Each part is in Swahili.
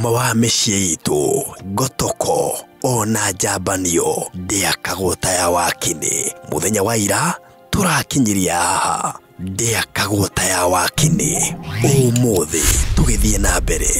uma wa mĩciĩ itũ ngotoko ona njambanio Ndiakagwo ta ya Wakini muthenya wa ira turakinyiria haha Ndiakagwo ta ya Wakini umuthi tugithie na mbere.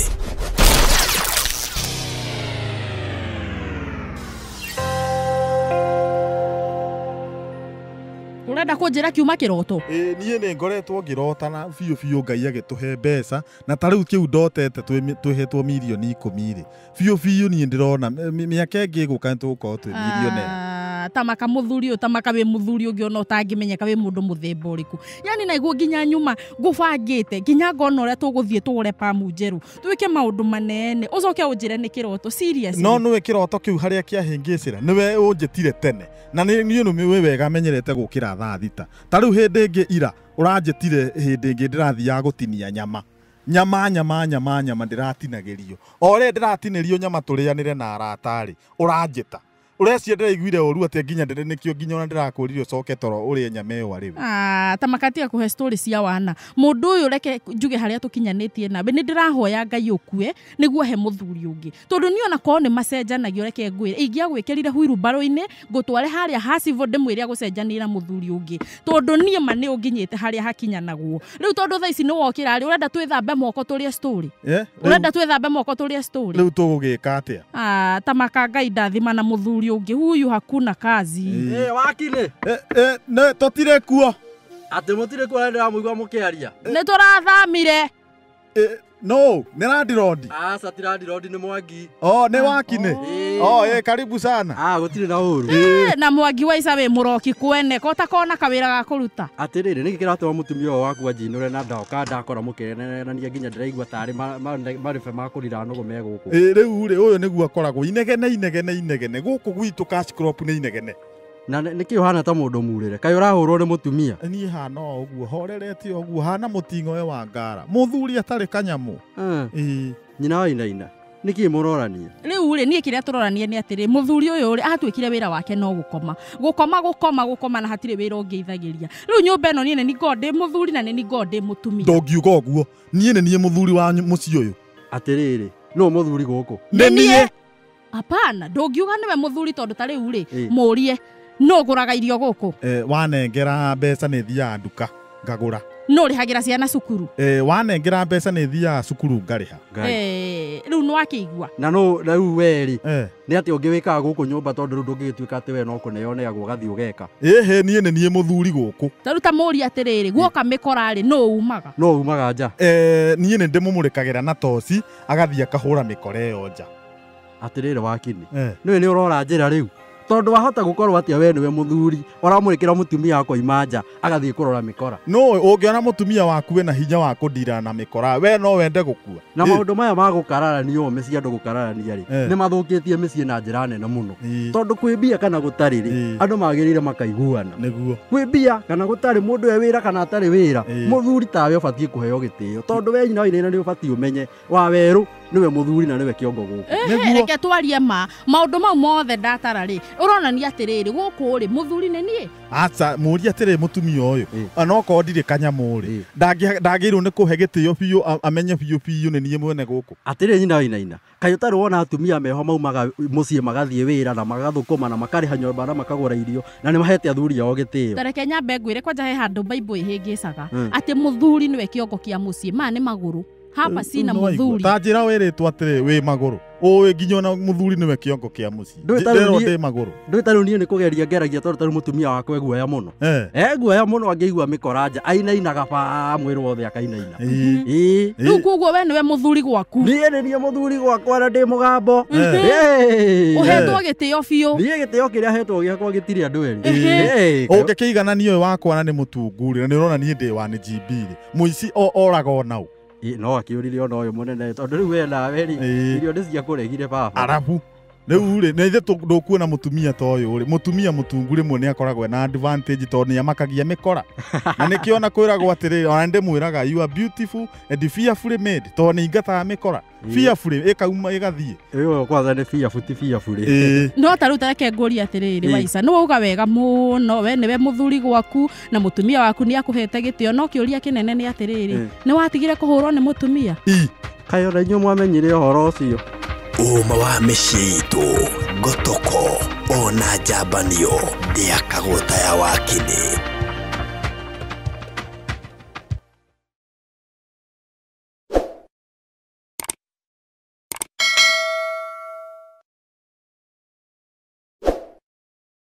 Urenda kunjira kiuma kiroto? Nie ni ngoretwo ngirotana biu Ngai agituhe mbeca na ta riu kiu ndotete twihetwo milioni 10 biu nie ndirona miaka ingi guka tuko twi millionaire tamaka muthuri tamaka we muthuri ungi ona utangimenyeka we mundu muthemba uriku yani naiguo nginya nyuma ngubangite nginya ngona uria tuguthie tugure pamu njeru twike maundu manene ucoke unjire ni kiroto serious no niwe kiroto kiu haria kiahingicira niwe unjitire tene na ni we wega menyerete gukira thaa thita ta riu hindi ingi ira uranjitire hindi ingi ndirathia gutinia nyama ndiratinagirio ore ndiratinirio nyama turianire na aratari uranjita ureci ndiraiguire oru ati nginya ndire nikio nginya ona ndirakuririo coke toro uri nyama iyo ari tamakatia kuhe story cia wana mundu uyu reke njuge haria tukinyanitie nabe ni ndirahoya Ngai ukue niguo he muthuri ungi tondu ni ona ko ni macenjanagio reke ngwire ingia gwikirire huiru baro-ine ngutware haria hasivo ndimwire gucenjanira muthuri ungi tondu nie mane unginyite haria hakinyanagwo riu tondu thaa ici ni wokira ari urenda twithambe moko turie story urenda twithambe moko turie story riu tugugika atia tamaka Ngai ndathima na muthuri ungi huyu hakuna kazi Wakini ne totire kuo ati mutire kuo ndira muigwa mukiaria ne turathamire no niradirondi satiradirodi ni Mwangi ne Wakini karibu sana gutire na uru na Mwangi wa isabe muroki kwene kota kona kawira ga kuruta atiriri niki kiratwa mutumia waku ajinure na ndoka ndakora mukirenania nginya ndiraigua tari marife makurira nugo meguku riu uyu niguo akoragwo inegene guku gwitu cash crop ni inegene na niki uhana ta mundu murire kai urahurwo ni mutumia ni hana uguo horerete uguo hana mutingo we wa ngara muthuri atari kanyamu nyina wa inaina niki murorania riu nie kiria turorania ni atiri muthuri uyu ri atwikire wira wake no gukoma na hatire wira ungeithagiria riu nyumba eno nie ni ngode muthuri na ni ngode mutumia ndogiuga uguo nie muthuri wa muci uyu atiriri no muthuri guku nie hapana ndogiuga niwe muthuri tondu tari uri murie no guraga irio guku wanengera mbeca ni thia nduka ngagura no rihagira ciana cukuru wanengera mbeca ni thia cukuru ngariha riu no akigua na no riu weri ni ati ungiwika guku nyumba tondu riu ndungigituika ati we no kuneoneagwo gathi ugeka nie muthuri guku taruta muri atiriri guoka mikora ri no umaga nja nie ni ndimumurikagira na toci agathia kahura mikora iyo nja atiriri Wakini niwe ni urora njira riu tondu wahota gukorwo atia we niwe muthuri uramurikira mutumia wako imanja agathie kurora mikora no ungiona mutumia waku we na hinya wa kudira na mikora we no wende gukua na maundu maya ma gukararania meci andu gukararania ri ni mathukitie meci na njira nene muno tondu kwibia kana gutari ri andu magirire makaiguana niguo kwibia kana gutari mundu we wira kana atari wira muthuri tawe ubatie kuheo gitio tondu we nyina wa ina ni ubatie umenye wa weru niwe muthuri na niwe kiongo guku reke twarie maundu mau mothe ndatara ri urona ni atiriri guku ri muthuri ni nie acha muri atiri mutumia uyu anoko ndire kanyamu ri ndagirwo ni kuhe gitio biu amenye biu ni nie mwene guku atiri nyina wa inaina kai utari wona atumia meho maumaga mucie magathie wira na magathukuma na makariha nyumba na makagura irio na ni mahete athuri ao gitio tareke nyambe ngwire kwanja he handu Bible ihingicaga ati muthuri niwe kiongo kia mucie ma ni maguru hapa sina muthuri tajira wiritwa atiri wi maguru owe nginya na muthuri niwe kiongo kia muci ndero ndi maguru ndutaru nie ni kugeria ngeragia tondu taru mutumia wako eguoya muno eguoya muno angeigua mikoranja ainainaga ba mwiru wothe akainaina riu kuguo we niwe muthuri gwaku nie muthuri gwakwa na ndi mugambo uhetwo gitio biu nie gitio kiria hetwo giakwa gitiri andu eri ungikiiganania uyu wakwa na ni mutunguri na ni urona nie ndi wa ni GB muici oraga onau no akiurire ona uyu munene tondu riu we na weri irio ndi cia kuregire baba arabu riu ri na ithe ndukuona mutumia to uyu ri mutumia mutungu rimwe ni akoragwo na advantage tondu ni amakagia mikora na nikiona kwiragwo atiri ona ndi mwiraga you are beautiful and fearfully made tondu ni ingataga mikora fearfully ikauma igathie iyo kwanza ni fearfully no taruta reke nguri atiriri waisa no uga wega muno we niwe muthuri gwaku na mutumia waku ni akuhete gitio no kiuria kinene ni atiriri ni watigire kuhurwo ni mutumia kayo na inyuĩ mwamenyire ũhoro ũcio. Uma wa mĩciĩ itũ ngotoko ona njambanio Ndiakagwo ya Wakini.